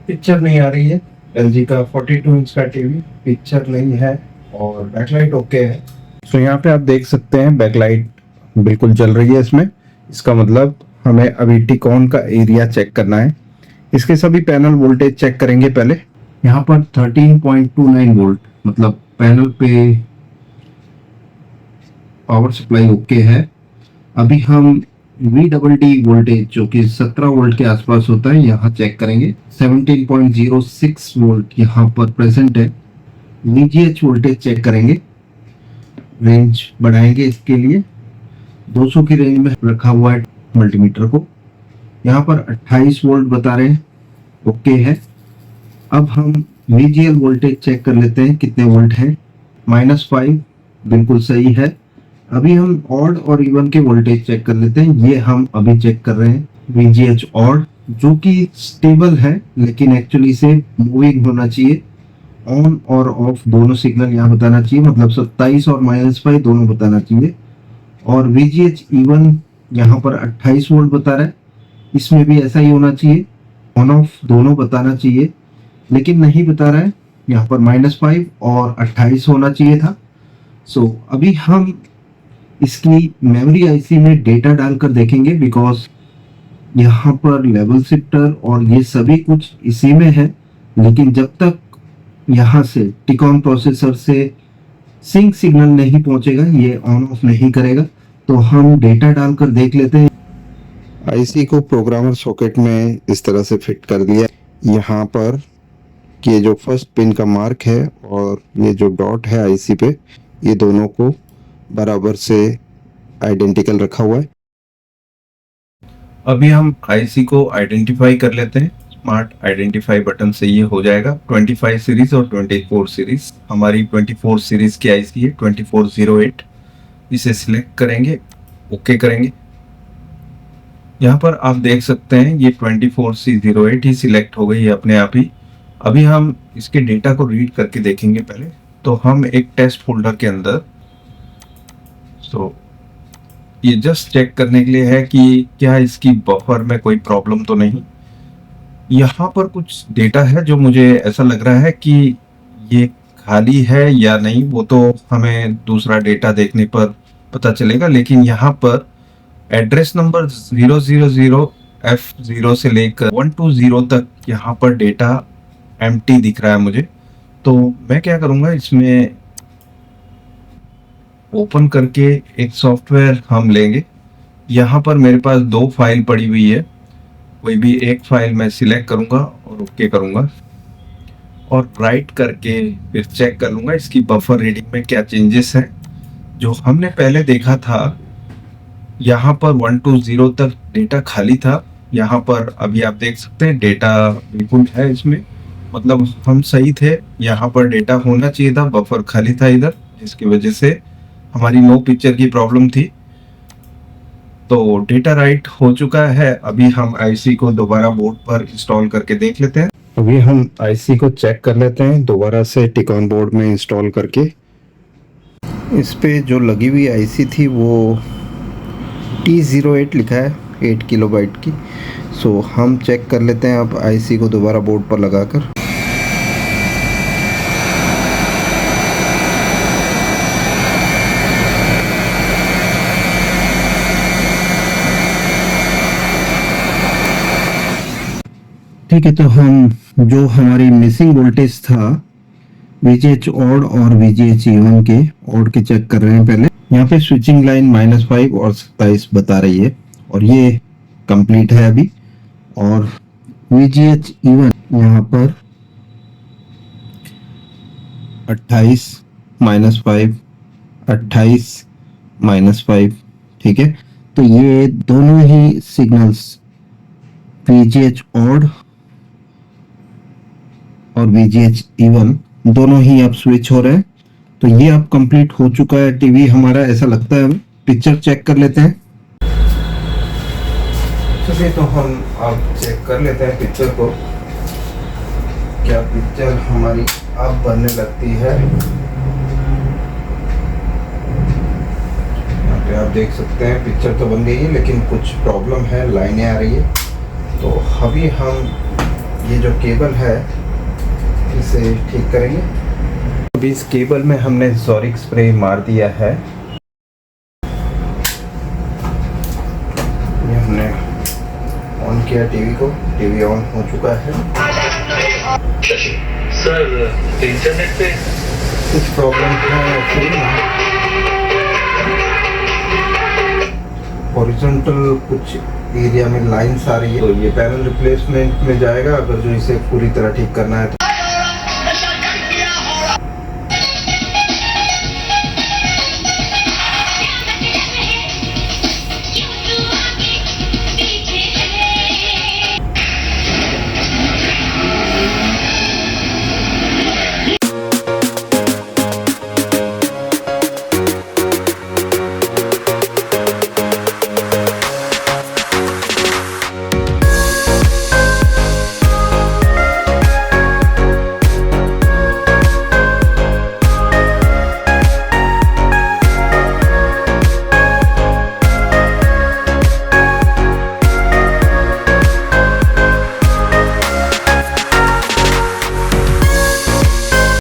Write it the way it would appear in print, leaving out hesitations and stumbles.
Picture नहीं आ रही है। LG का 42 इंच का टीवी, पिक्चर नहीं है और बैकलाइट ओके है। तो यहाँ पे आप देख सकते हैं बैकलाइट बिल्कुल चल रही है इसमें। इसका मतलब हमें अभी टिकॉन का एरिया चेक करना है। इसके सभी पैनल वोल्टेज चेक करेंगे पहले। यहाँ पर 13.29 वोल्ट, मतलब पैनल पे पावर सप्लाई ओके है। अभी हम VDD वोल्टेज जो कि 17 वोल्ट के आसपास होता है यहाँ चेक करेंगे। 17.06 वोल्ट यहाँ पर प्रेजेंट है। VGH वोल्टेज चेक करेंगे, रेंज बढ़ाएंगे इसके लिए। 200 की रेंज में रखा हुआ है मल्टीमीटर को। यहाँ पर 28 वोल्ट बता रहे हैं, ओके है। अब हम VGL वोल्टेज चेक कर लेते हैं कितने वोल्ट है। -5 बिल्कुल सही है। अभी हम ऑड और इवन के वोल्टेज चेक कर लेते हैं। ये हम अभी चेक कर रहे हैं VGH ऑड, जो कि स्टेबल है लेकिन एक्चुअली से मूविंग होना चाहिए। ऑन और ऑफ दोनों सिग्नल यहाँ बताना चाहिए, मतलब 27 और -5 दोनों बताना चाहिए। और VGH इवन यहाँ पर 28 वोल्ट बता रहा है, इसमें भी ऐसा ही होना चाहिए। ऑन ऑफ दोनों बताना चाहिए लेकिन नहीं बता रहा है। यहाँ पर -5 और 28 होना चाहिए था। अभी हम इसकी मेमोरी आईसी में डेटा डालकर देखेंगे, बिकॉज यहाँ पर लेवल शिफ्टर और ये सभी कुछ इसी में है। लेकिन जब तक यहाँ से टिकॉन प्रोसेसर से सिंक सिग्नल नहीं पहुंचेगा, ये ऑन ऑफ नहीं करेगा। तो हम डेटा डालकर देख लेते हैं। आईसी को प्रोग्रामर सॉकेट में इस तरह से फिट कर दिया। यहाँ पर ये जो फर्स्ट पिन का मार्क है और ये जो डॉट है आईसी पे, ये दोनों को बराबर से आइडेंटिकल रखा हुआ है। अभी हम आईसी को आइडेंटिफाई कर लेते हैं। स्मार्ट आइडेंटिफाई बटन से ये हो जाएगा। 25 सीरीज और 24 सीरीज, हमारी 24 सीरीज की आईसी है 2408। इसे सिलेक्ट करेंगे, ओके करेंगे। यहाँ पर आप देख सकते हैं ये 24C08 ही सिलेक्ट हो गई है अपने आप ही। अभी हम इसके डेटा को रीड करके देखेंगे पहले। तो हम एक टेस्ट फोल्डर के अंदर, ये जस्ट चेक करने के लिए है कि क्या इसकी बफर में कोई प्रॉब्लम तो नहीं। यहाँ पर कुछ डेटा है जो मुझे ऐसा लग रहा है कि ये खाली है या नहीं, वो तो हमें दूसरा डेटा देखने पर पता चलेगा। लेकिन यहाँ पर एड्रेस नंबर 000F0 से लेकर 120 तक यहाँ पर डेटा एम्प्टी दिख रहा है मुझे। तो मैं क्या करूँगा, इसमें ओपन करके एक सॉफ्टवेयर हम लेंगे। यहाँ पर मेरे पास 2 फाइल पड़ी हुई है, कोई भी एक फाइल मैं सिलेक्ट करूँगा और ओके करूँगा और राइट करके फिर चेक कर लूँगा इसकी बफर रीडिंग में क्या चेंजेस हैं। जो हमने पहले देखा था, यहाँ पर 120 तक डेटा खाली था। यहाँ पर अभी आप देख सकते हैं डेटा बिल्कुल है इसमें, मतलब हम सही थे। यहाँ पर डेटा होना चाहिए था, बफर खाली था इधर, जिसकी वजह से हमारी नो पिक्चर की प्रॉब्लम थी। तो डेटा राइट हो चुका है। अभी हम आईसी को दोबारा बोर्ड पर इंस्टॉल करके देख लेते हैं। अभी हम आईसी को चेक कर लेते हैं दोबारा से टिकॉन बोर्ड में इंस्टॉल करके। इस पे जो लगी हुई आईसी थी वो T08 लिखा है, 8 किलोबाइट की। हम चेक कर लेते हैं अब आईसी को दोबारा बोर्ड पर लगाकर। ठीक है, तो हम जो हमारी मिसिंग वोल्टेज था VGH ऑड और VGH इवन के, ऑड के चेक कर रहे हैं पहले। यहाँ पे स्विचिंग लाइन -5 और 27 बता रही है और ये कंप्लीट है अभी। और VGH इवन यहाँ पर 28 -5, 28 -5। ठीक है, तो ये दोनों ही सिग्नल्स VGH ऑड और VGH इवन दोनों ही अब स्विच हो रहे हैं। तो ये अब कंप्लीट हो चुका है टीवी हमारा, ऐसा लगता है। पिक्चर चेक कर लेते हैं। चलिए, तो हम अब चेक कर लेते हैं पिक्चर को, क्या पिक्चर हमारी अब बनने लगती है। यहाँ पे आप देख सकते हैं पिक्चर तो बन गई है, लेकिन कुछ प्रॉब्लम है, लाइनें आ रही है। तो अभी हम ये जो केबल है इसे ठीक करेंगे। अभी इस केबल में हमने ज़ोरिक स्प्रे मार दिया है। ये हमने ऑन किया टीवी को, टीवी ऑन हो चुका है। सर इंटरनेट पे कुछ प्रॉब्लम है, हॉरिजॉन्टल कुछ एरिया में लाइंस आ रही है, तो ये पैनल रिप्लेसमेंट में जाएगा अगर जो इसे पूरी तरह ठीक करना है तो।